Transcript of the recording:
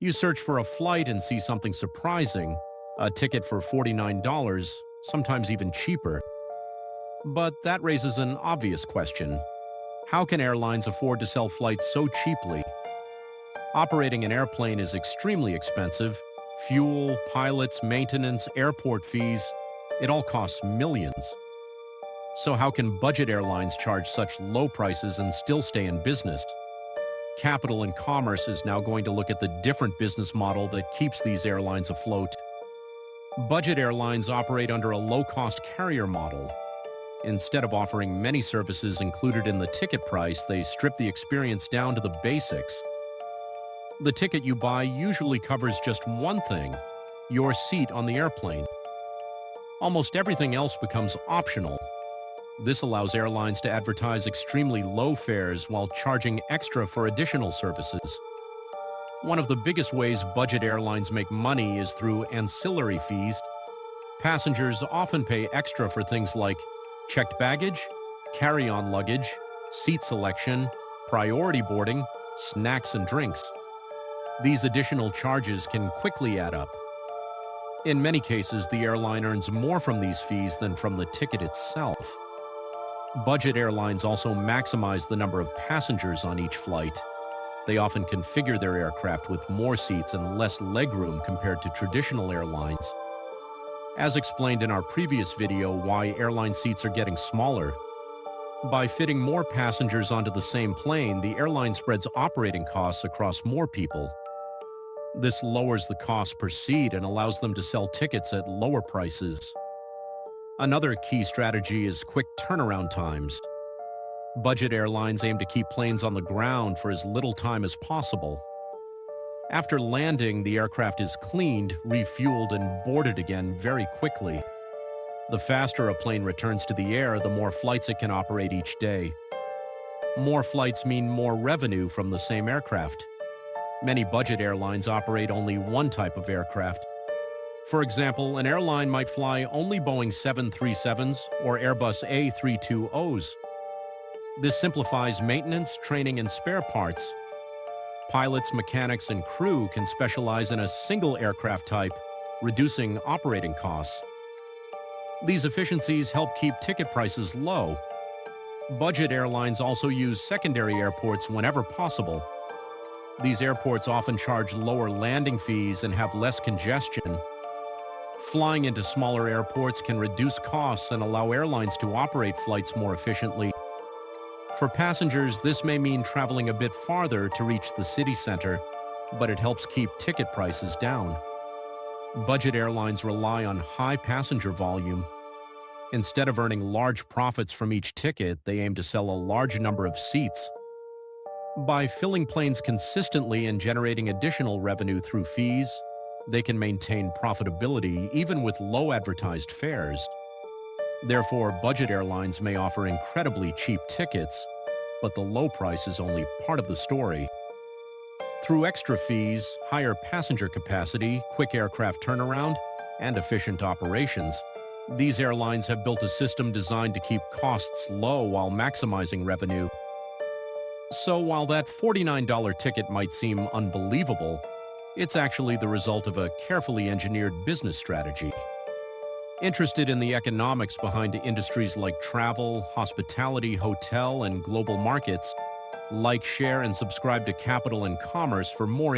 You search for a flight and see something surprising, a ticket for $49, sometimes even cheaper. But that raises an obvious question. How can airlines afford to sell flights so cheaply? Operating an airplane is extremely expensive. Fuel, pilots, maintenance, airport fees, it all costs millions. So how can budget airlines charge such low prices and still stay in business? Capital and Commerce is now going to look at the different business model that keeps these airlines afloat. Budget airlines operate under a low-cost carrier model. Instead of offering many services included in the ticket price, they strip the experience down to the basics. The ticket you buy usually covers just one thing: your seat on the airplane. Almost everything else becomes optional. This allows airlines to advertise extremely low fares while charging extra for additional services. One of the biggest ways budget airlines make money is through ancillary fees. Passengers often pay extra for things like checked baggage, carry-on luggage, seat selection, priority boarding, snacks and drinks. These additional charges can quickly add up. In many cases, the airline earns more from these fees than from the ticket itself. Budget airlines also maximize the number of passengers on each flight. They often configure their aircraft with more seats and less legroom compared to traditional airlines. As explained in our previous video, why airline seats are getting smaller. By fitting more passengers onto the same plane, the airline spreads operating costs across more people. This lowers the cost per seat and allows them to sell tickets at lower prices. Another key strategy is quick turnaround times. Budget airlines aim to keep planes on the ground for as little time as possible. After landing, the aircraft is cleaned, refueled, and boarded again very quickly. The faster a plane returns to the air, the more flights it can operate each day. More flights mean more revenue from the same aircraft. Many budget airlines operate only one type of aircraft. For example, an airline might fly only Boeing 737s or Airbus A320s. This simplifies maintenance, training, and spare parts. Pilots, mechanics, and crew can specialize in a single aircraft type, reducing operating costs. These efficiencies help keep ticket prices low. Budget airlines also use secondary airports whenever possible. These airports often charge lower landing fees and have less congestion. Flying into smaller airports can reduce costs and allow airlines to operate flights more efficiently. For passengers, this may mean traveling a bit farther to reach the city center, but it helps keep ticket prices down. Budget airlines rely on high passenger volume. Instead of earning large profits from each ticket, they aim to sell a large number of seats. By filling planes consistently and generating additional revenue through fees, they can maintain profitability even with low advertised fares. Therefore, budget airlines may offer incredibly cheap tickets, but the low price is only part of the story. Through extra fees, higher passenger capacity, quick aircraft turnaround, and efficient operations, these airlines have built a system designed to keep costs low while maximizing revenue. So while that $49 ticket might seem unbelievable, it's actually the result of a carefully engineered business strategy. Interested in the economics behind industries like travel, hospitality, hotel, and global markets? Like, share, and subscribe to Capital and Commerce for more